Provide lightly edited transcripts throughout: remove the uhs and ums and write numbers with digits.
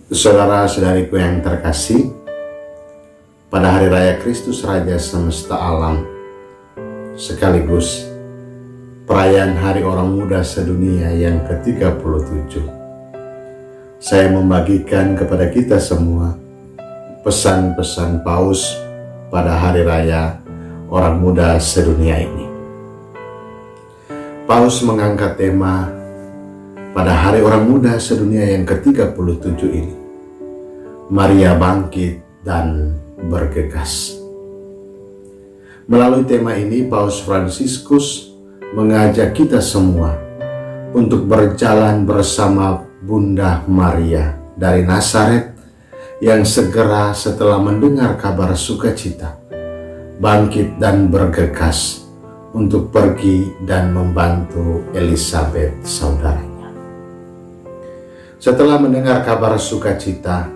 Saudara-saudariku yang terkasih, pada Hari Raya Kristus Raja Semesta Alam, sekaligus perayaan Hari Orang Muda Sedunia yang ke-37, saya membagikan kepada kita semua pesan-pesan Paus pada Hari Raya Orang Muda Sedunia ini. Paus mengangkat tema pada Hari Orang Muda Sedunia yang ke-37 ini, Maria bangkit dan bergegas. Melalui tema ini, Paus Fransiskus mengajak kita semua untuk berjalan bersama Bunda Maria dari Nazaret yang segera setelah mendengar kabar sukacita, bangkit dan bergegas untuk pergi dan membantu Elizabeth saudaranya. Setelah mendengar kabar sukacita,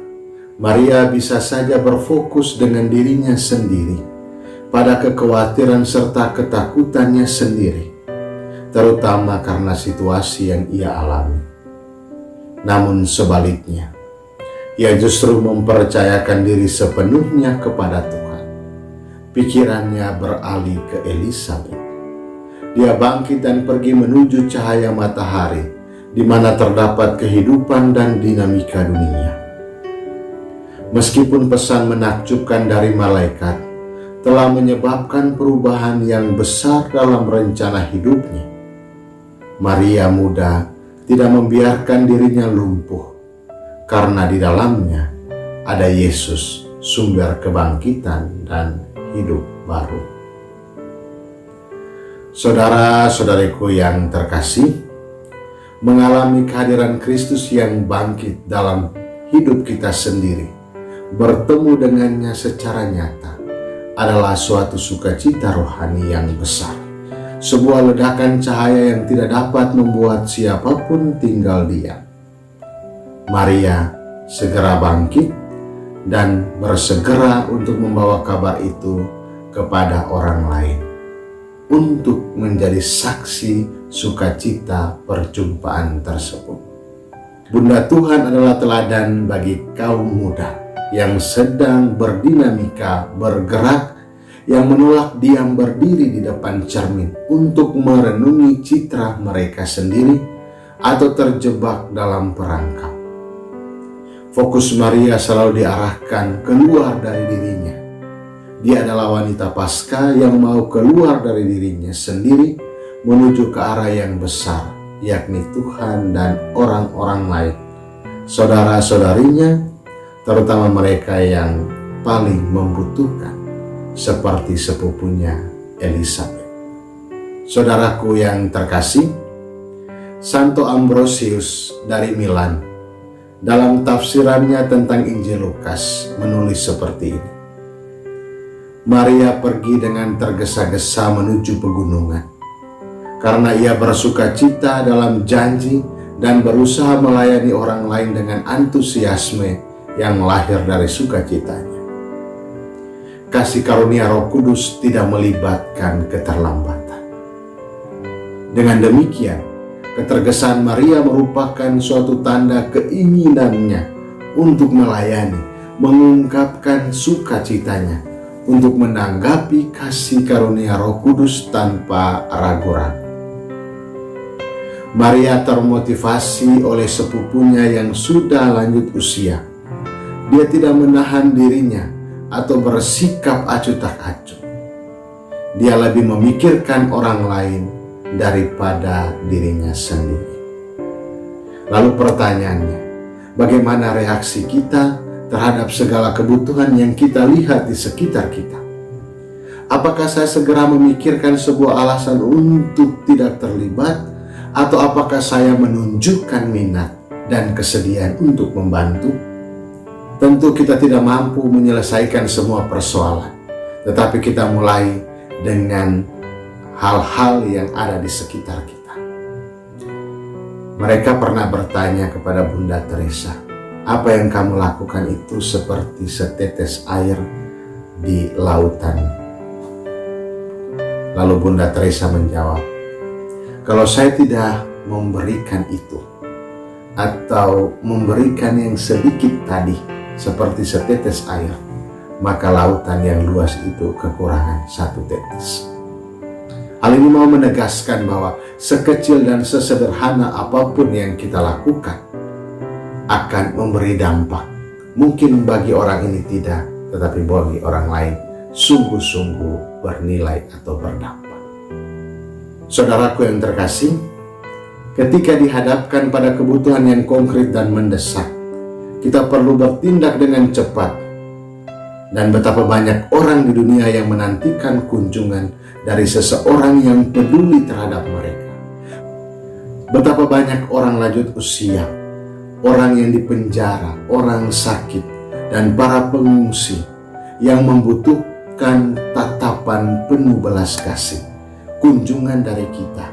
Maria bisa saja berfokus dengan dirinya sendiri pada kekhawatiran serta ketakutannya sendiri, terutama karena situasi yang ia alami. Namun sebaliknya, ia justru mempercayakan diri sepenuhnya kepada Tuhan. Pikirannya beralih ke Elizabeth. Dia bangkit dan pergi menuju cahaya matahari, di mana terdapat kehidupan dan dinamika dunia. Meskipun pesan menakjubkan dari malaikat telah menyebabkan perubahan yang besar dalam rencana hidupnya, Maria muda tidak membiarkan dirinya lumpuh, karena di dalamnya ada Yesus, sumber kebangkitan dan hidup baru. Saudara-saudariku yang terkasih, mengalami kehadiran Kristus yang bangkit dalam hidup kita sendiri, bertemu dengannya secara nyata, adalah suatu sukacita rohani yang besar, sebuah ledakan cahaya yang tidak dapat membuat siapapun tinggal diam. Maria segera bangkit dan bersegera untuk membawa kabar itu kepada orang lain, untuk menjadi saksi sukacita perjumpaan tersebut. Bunda Tuhan adalah teladan bagi kaum muda yang sedang berdinamika, bergerak, yang menolak diam berdiri di depan cermin untuk merenungi citra mereka sendiri atau terjebak dalam perangkap. Fokus Maria selalu diarahkan keluar dari dirinya. Dia adalah wanita Paskah yang mau keluar dari dirinya sendiri menuju ke arah yang besar, yakni Tuhan dan orang-orang lain, saudara-saudarinya, terutama mereka yang paling membutuhkan, seperti sepupunya Elizabeth. Saudaraku yang terkasih, Santo Ambrosius dari Milan dalam tafsirannya tentang Injil Lukas menulis seperti ini: Maria pergi dengan tergesa-gesa menuju pegunungan, karena ia bersukacita dalam janji dan berusaha melayani orang lain dengan antusiasme yang lahir dari sukacitanya. Kasih karunia Roh Kudus tidak melibatkan keterlambatan. Dengan demikian, ketergesaan Maria merupakan suatu tanda keinginannya untuk melayani, mengungkapkan sukacitanya, untuk menanggapi kasih karunia Roh Kudus tanpa ragu-ragu. Maria termotivasi oleh sepupunya yang sudah lanjut usia. Dia tidak menahan dirinya atau bersikap acuh tak acuh. Dia lebih memikirkan orang lain daripada dirinya sendiri. Lalu pertanyaannya, bagaimana reaksi kita terhadap segala kebutuhan yang kita lihat di sekitar kita? Apakah saya segera memikirkan sebuah alasan untuk tidak terlibat? Atau apakah saya menunjukkan minat dan kesediaan untuk membantu? Tentu kita tidak mampu menyelesaikan semua persoalan, tetapi kita mulai dengan hal-hal yang ada di sekitar kita. Mereka pernah bertanya kepada Bunda Teresa, apa yang kamu lakukan itu seperti setetes air di lautan. Lalu Bunda Teresa menjawab, kalau saya tidak memberikan itu, atau memberikan yang sedikit tadi seperti setetes air, maka lautan yang luas itu kekurangan satu tetes. Hal ini mau menegaskan bahwa sekecil dan sesederhana apapun yang kita lakukan akan memberi dampak. Mungkin bagi orang ini tidak, tetapi bagi orang lain sungguh-sungguh bernilai atau berdampak. Saudaraku yang terkasih, ketika dihadapkan pada kebutuhan yang konkret dan mendesak, kita perlu bertindak dengan cepat. Dan betapa banyak orang di dunia yang menantikan kunjungan dari seseorang yang peduli terhadap mereka. Betapa banyak orang lanjut usia, orang yang dipenjara, orang sakit, dan para pengungsi yang membutuhkan tatapan penuh belas kasih, kunjungan dari kita,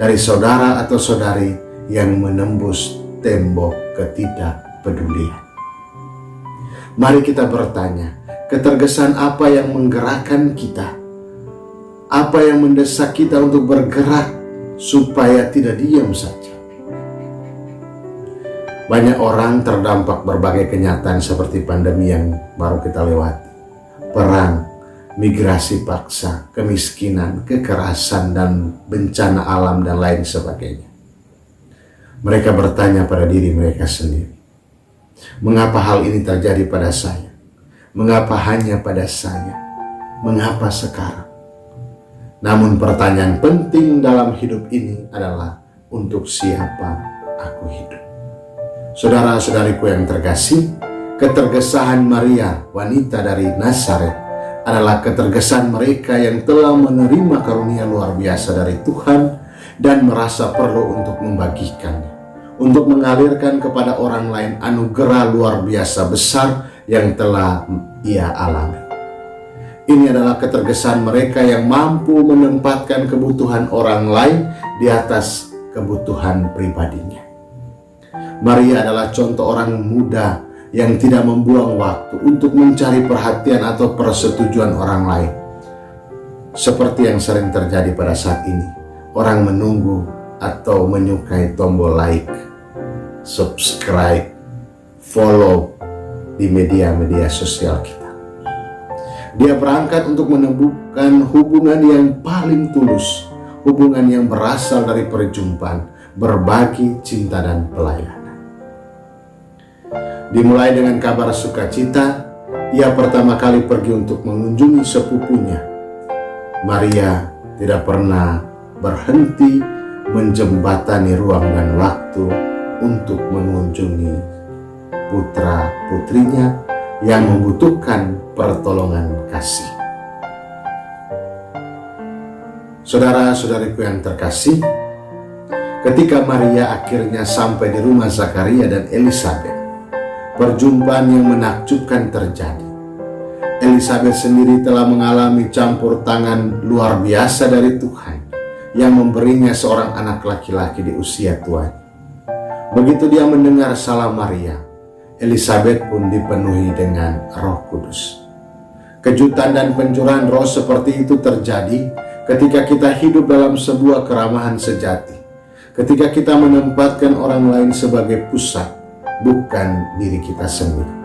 dari saudara atau saudari yang menembus tembok ketidakpedulian. Mari kita bertanya, ketergesan apa yang menggerakkan kita? Apa yang mendesak kita untuk bergerak supaya tidak diam saja? Banyak orang terdampak berbagai kenyataan seperti pandemi yang baru kita lewati, perang, migrasi paksa, kemiskinan, kekerasan, dan bencana alam dan lain sebagainya. Mereka bertanya pada diri mereka sendiri, mengapa hal ini terjadi pada saya? Mengapa hanya pada saya? Mengapa sekarang? Namun pertanyaan penting dalam hidup ini adalah, untuk siapa aku hidup? Saudara-saudariku yang terkasih, ketergesahan Maria, wanita dari Nazaret, adalah ketergesahan mereka yang telah menerima karunia luar biasa dari Tuhan dan merasa perlu untuk membagikannya, untuk mengalirkan kepada orang lain anugerah luar biasa besar yang telah ia alami. Ini adalah ketergesahan mereka yang mampu menempatkan kebutuhan orang lain di atas kebutuhan pribadinya. Maria adalah contoh orang muda yang tidak membuang waktu untuk mencari perhatian atau persetujuan orang lain. Seperti yang sering terjadi pada saat ini, orang menunggu atau menyukai tombol like, subscribe, follow di media-media sosial kita. Dia berangkat untuk menemukan hubungan yang paling tulus, hubungan yang berasal dari perjumpaan, berbagi, cinta, dan pelayanan. Dimulai dengan kabar sukacita, ia pertama kali pergi untuk mengunjungi sepupunya. Maria tidak pernah berhenti menjembatani ruang dan waktu untuk mengunjungi putra-putrinya yang membutuhkan pertolongan kasih. Saudara-saudariku yang terkasih, ketika Maria akhirnya sampai di rumah Zakaria dan Elisabet, perjumpaan yang menakjubkan terjadi. Elisabet sendiri telah mengalami campur tangan luar biasa dari Tuhan yang memberinya seorang anak laki-laki di usia tuanya. Begitu dia mendengar salam Maria, Elisabet pun dipenuhi dengan Roh Kudus. Kejutan dan pencurahan roh seperti itu terjadi ketika kita hidup dalam sebuah keramahan sejati, ketika kita menempatkan orang lain sebagai pusat, bukan diri kita sendiri.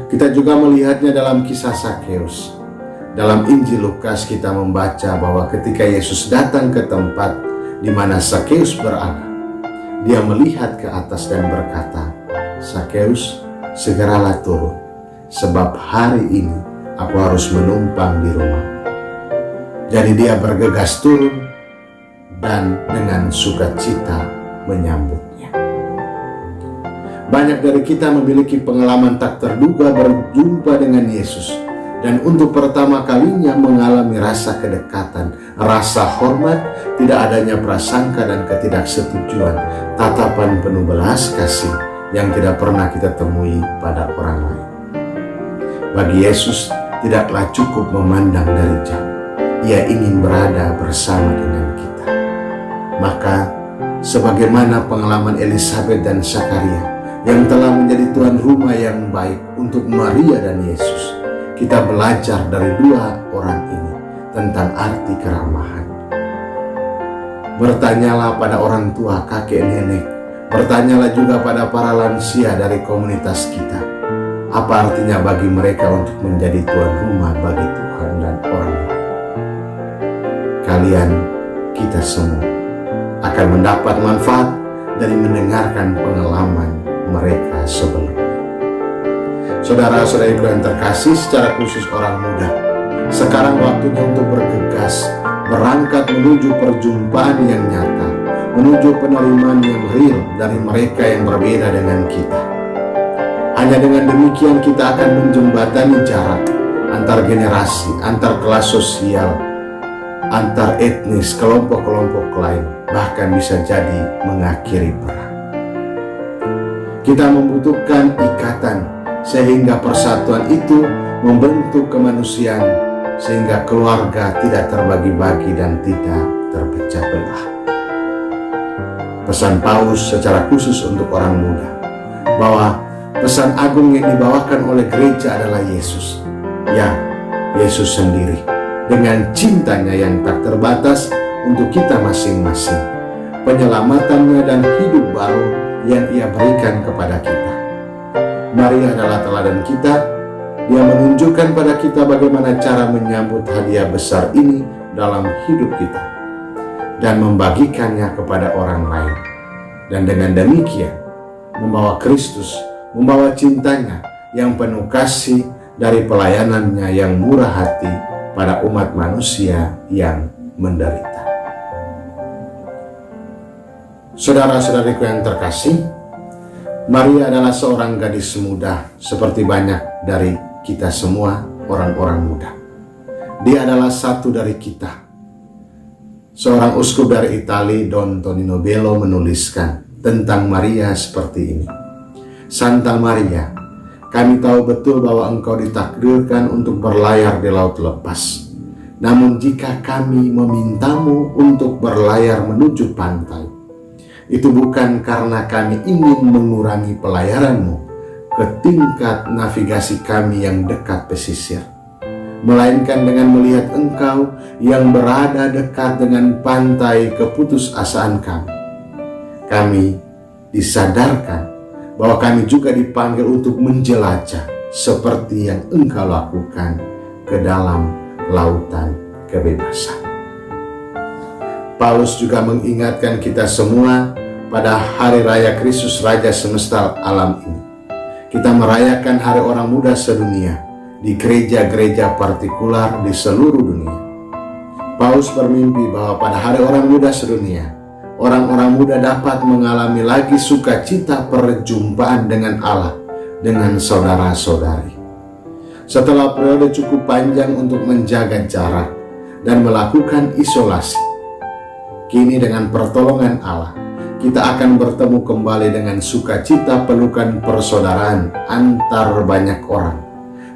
Kita juga melihatnya dalam kisah Sakeus. Dalam Injil Lukas kita membaca bahwa ketika Yesus datang ke tempat di mana Sakeus berada, dia melihat ke atas dan berkata, "Sakeus, segeralah turun, sebab hari ini aku harus menumpang di rumah." Jadi dia bergegas turun dan dengan sukacita menyambutnya. Banyak dari kita memiliki pengalaman tak terduga berjumpa dengan Yesus, dan untuk pertama kalinya mengalami rasa kedekatan, rasa hormat, tidak adanya prasangka dan ketidaksetujuan, tatapan penuh belas kasih yang tidak pernah kita temui pada orang lain. Bagi Yesus, tidaklah cukup memandang dari jauh. Ia ingin berada bersama dengan kita. Maka, sebagaimana pengalaman Elisabet dan Zakaria yang telah menjadi tuan rumah yang baik untuk Maria dan Yesus, kita belajar dari dua orang ini tentang arti keramahan. Bertanyalah pada orang tua, kakek, nenek, Bertanyalah juga pada para lansia dari komunitas kita, apa artinya bagi mereka untuk menjadi tuan rumah bagi Tuhan dan orang lain. Kalian, kita semua akan mendapat manfaat dari mendengarkan pengalaman mereka sebelumnya. Saudara-saudariku yang terkasih, secara khusus orang muda, sekarang waktunya untuk bergegas, berangkat menuju perjumpaan yang nyata, menuju penerimaan yang real dari mereka yang berbeda dengan kita. Hanya dengan demikian kita akan menjembatani jarak antar generasi, antar kelas sosial, antar etnis, kelompok-kelompok lain, bahkan bisa jadi mengakhiri perang. Kita membutuhkan ikatan sehingga persatuan itu membentuk kemanusiaan, sehingga keluarga tidak terbagi-bagi dan tidak terpecah belah. Pesan Paus secara khusus untuk orang muda, bahwa pesan agung yang dibawakan oleh gereja adalah Yesus. Ya, Yesus sendiri dengan cintanya yang tak terbatas untuk kita masing-masing, penyelamatannya dan hidup baru yang Ia berikan kepada kita. Maria adalah teladan kita. Dia menunjukkan pada kita bagaimana cara menyambut hadiah besar ini dalam hidup kita dan membagikannya kepada orang lain. Dan dengan demikian membawa Kristus, membawa cintanya yang penuh kasih dari pelayanannya yang murah hati pada umat manusia yang menderita. Saudara-saudariku yang terkasih, Maria adalah seorang gadis muda seperti banyak dari kita semua orang-orang muda. Dia adalah satu dari kita. Seorang uskup dari Italia, Don Tonino Bello, menuliskan tentang Maria seperti ini. Santa Maria, kami tahu betul bahwa engkau ditakdirkan untuk berlayar di laut lepas. Namun jika kami memintamu untuk berlayar menuju pantai, itu bukan karena kami ingin mengurangi pelayaranmu ke tingkat navigasi kami yang dekat pesisir, melainkan dengan melihat engkau yang berada dekat dengan pantai keputusasaan kami. Kami disadarkan bahwa kami juga dipanggil untuk menjelajah seperti yang engkau lakukan ke dalam lautan kebebasan. Paulus juga mengingatkan kita semua pada hari raya Kristus Raja semesta alam ini. Kita merayakan Hari Orang Muda sedunia di gereja-gereja partikular di seluruh dunia. Paulus bermimpi bahwa pada Hari Orang Muda sedunia, orang-orang muda dapat mengalami lagi sukacita perjumpaan dengan Allah, dengan saudara-saudari. Setelah periode cukup panjang untuk menjaga jarak dan melakukan isolasi, kini dengan pertolongan Allah, kita akan bertemu kembali dengan sukacita pelukan persaudaraan antar banyak orang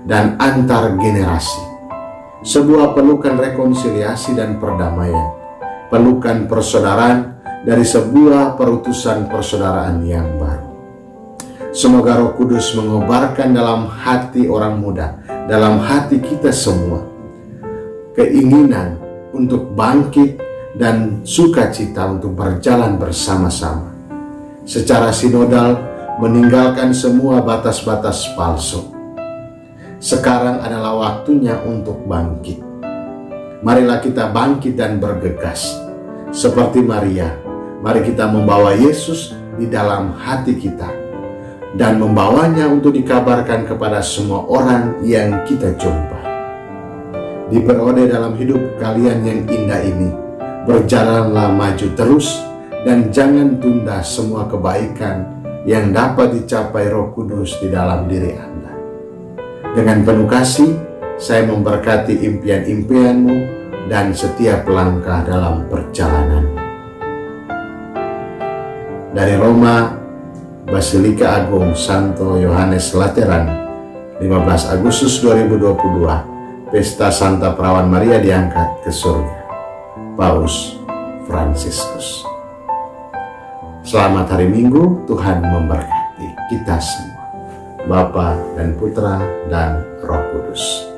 dan antar generasi. Sebuah pelukan rekonsiliasi dan perdamaian, pelukan persaudaraan dari sebuah perutusan persaudaraan yang baru. Semoga Roh Kudus mengobarkan dalam hati orang muda, dalam hati kita semua, keinginan untuk bangkit dan sukacita untuk berjalan bersama-sama secara sinodal, meninggalkan semua batas-batas palsu. Sekarang adalah waktunya untuk bangkit. Marilah kita bangkit dan bergegas seperti Maria. Mari kita membawa Yesus di dalam hati kita dan membawanya untuk dikabarkan kepada semua orang yang kita jumpai. Di periode dalam hidup kalian yang indah ini, berjalanlah maju terus dan jangan tunda semua kebaikan yang dapat dicapai Roh Kudus di dalam diri Anda. Dengan penuh kasih, saya memberkati impian-impianmu dan setiap langkah dalam perjalanan. Dari Roma, Basilika Agung Santo Yohanes Lateran, 15 Agustus 2022, Pesta Santa Perawan Maria diangkat ke surga. Paus Fransiskus. Selamat hari Minggu, Tuhan memberkati kita semua, Bapa dan Putra dan Roh Kudus.